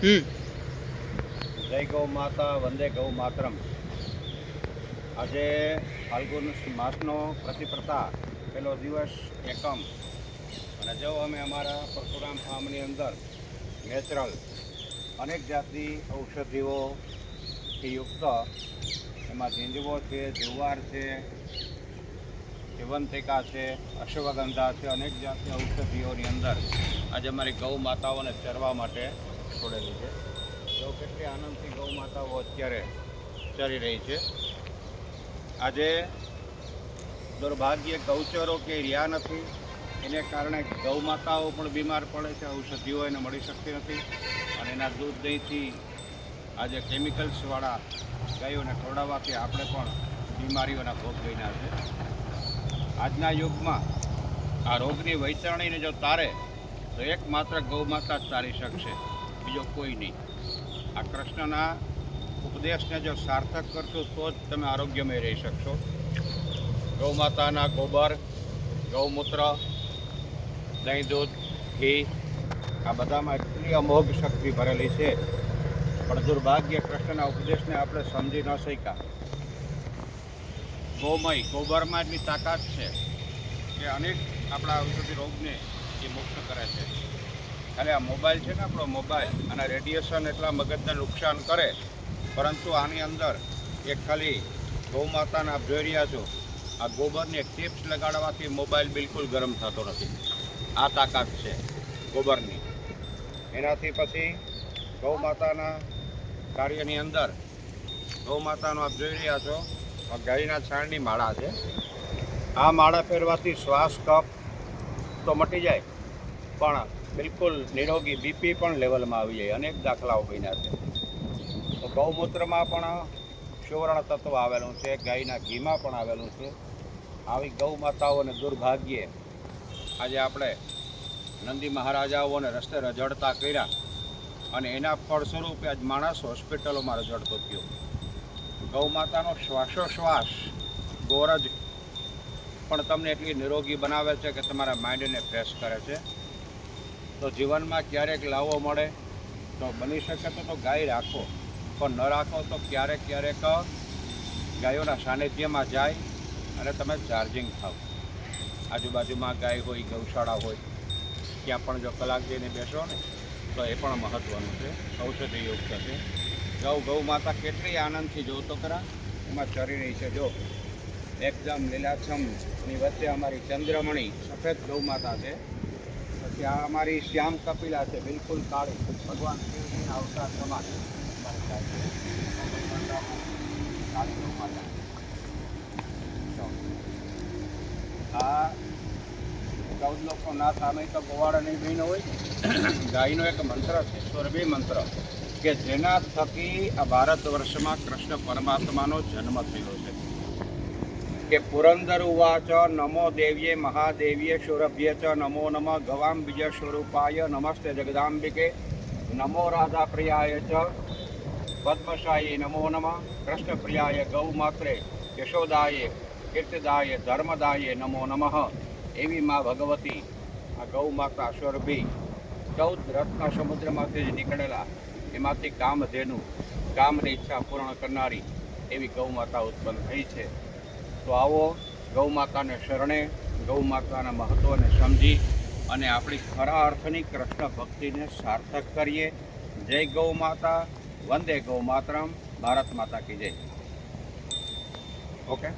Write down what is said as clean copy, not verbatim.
જય ગૌ માતા, વંદે ગૌ માતરમ. આજે ફાલ્ગુન માસનો પ્રતિપ્રતા પહેલો દિવસ એકમ, અને જો અમે અમારા પરશુરામ ફાર્મની અંદર નેચરલ અનેક જાતની ઔષધિઓથી યુક્ત, એમાં ઝીંઝવો છે, જુવાર છે, જીવંતિકા છે, અશ્વગંધા છે, અનેક જાતની ઔષધિઓની અંદર આજે અમારી ગૌ માતાઓને ચરવા માટે છોડેલી છે. જો કેટલી આનંદથી ગૌ માતાઓ અત્યારે ચરી રહી છે. આજે દુર્ભાગ્યે ગૌચરો કે રહ્યા નથી, એને કારણે ગૌ માતાઓ પણ બીમાર પડે છે, ઔષધિઓ એને મળી શકતી નથી, અને એના દૂધ દહીંથી આજે કેમિકલ્સવાળા ગાયોને ખવડાવવાથી આપણે પણ બીમારીઓના ભોગ બન્યા છે. આજના યુગમાં આ રોગની વૈતરણીને જો તારે તો એકમાત્ર ગૌ માતા જ તારી શકશે, બીજો કોઈ નહીં. આ કૃષ્ણના ઉપદેશને જો સાર્થક કરશો તો જ તમે આરોગ્યમય રહી શકશો. ગૌ માતાના ગોબર, ગૌમૂત્ર, દહીં, દૂધ, ઘી, આ બધામાં એટલી અમોઘ શક્તિ ભરેલી છે, પણ દુર્ભાગ્ય કૃષ્ણના ઉપદેશને આપણે સમજી ન શક્યા. ગૌમય, ગોબરમાં એટલી તાકાત છે કે અનેક આપણા ઔષધિ રોગને એ મુક્ત કરે છે. ખાલી આ મોબાઈલ છે ને, આપણો મોબાઈલ, અને રેડિયેશન એટલા મગજને નુકસાન કરે, પરંતુ આની અંદર એક ખાલી ગૌ માતાના આપ જોઈ રહ્યા છો, આ ગોબરની એક ટિપ્સ લગાડવાથી મોબાઈલ બિલકુલ ગરમ થતો નથી. આ તાકાત છે ગોબરની. એનાથી પછી ગૌ માતાના કાર્યની અંદર ગૌ માતાનો આપ જોઈ રહ્યા છો, આ ગાયના છાણની માળા છે. આ માળા પહેરવાથી શ્વાસ કફ તો મટી જાય, પણ બિલકુલ નિરોગી બીપી પણ લેવલમાં આવી જાય. અનેક દાખલાઓ બન્યા છે. તો ગૌમૂત્રમાં પણ સુવર્ણ તત્વ આવેલું છે, ગાયના ઘીમાં પણ આવેલું છે. આવી ગૌ માતાઓને દુર્ભાગ્યે આજે આપણે નંદી મહારાજાઓને રસ્તે રઝળતા કર્યા, અને એના ફળ સ્વરૂપે આજ માણસ હોસ્પિટલોમાં રઝળતો થયો. ગૌ માતાનો શ્વાસોશ્વાસ ગોરજ પણ તમને એટલી નિરોગી બનાવે છે કે તમારા માઇન્ડને ફ્રેશ કરે છે. તો જીવનમાં ક્યારેક લાવો મળે તો બની શકે તો ગાય રાખો, પણ ન રાખો તો ક્યારેક ગાયોના સાનિધ્યમાં જાય અને તમે ચાર્જિંગ થાવ. આજુબાજુમાં ગાય હોય, ગૌશાળા હોય, ત્યાં પણ જો કલાક જઈને બેસો ને તો એ પણ મહત્ત્વનું છે, ઔષધિયુક્ત છે. ગૌ માતા કેટલી આનંદથી જોતો ખરા એમાં ચરી રહી છે. જો એકદમ લીલાછમની વચ્ચે અમારી ચંદ્રમણી સફેદ ગૌ માતા છે. પછી આ અમારી શ્યામ કપિલા છે, બિલકુલ કાળી, ભગવાન શિવજીના અવતાર સમાન. આ 14 લોકનો નાથ આમે તો ગોવાળા નહીં બહેનો હોય. ગાયનો એક મંત્ર છે, સ્વરભી મંત્ર, કે જેના થકી આ ભારત વર્ષમાં કૃષ્ણ પરમાત્માનો જન્મ થયો છે. કે પુરંદર ઉવાચ નમો દેવ્યે મહાદેવ્યે શૌરભ્ય ચ નમો નમઃ ગવામ બીજ સ્વરૂપાય નમસ્તે જગદાંબિકે નમો રાધા પ્રિયાય ચ પદ્મશાયે નમો નમઃ કૃષ્ણ પ્રિયાય ગૌ માત્રે યશોદાય કીર્તિદાય ધર્મદાય નમો નમઃ. એવી મા ભગવતી આ ગૌ માતા સ્વરભી 14 રત્ન સમુદ્રમાંથી જ નીકળેલા, એમાંથી કામધેનુ, કામની ઈચ્છા પૂર્ણ કરનારી એવી ગૌ માતા ઉત્પન્ન થઈ છે. તો આવો ગૌ માતાને શરણે, ગૌ માતાના મહત્ત્વને સમજી અને આપણી ખરા અર્થની કૃષ્ણ ભક્તિને સાર્થક કરીએ. જય ગૌ માતા, વંદે ગૌ માતરમ, ભારત માતા કી જય. ઓકે.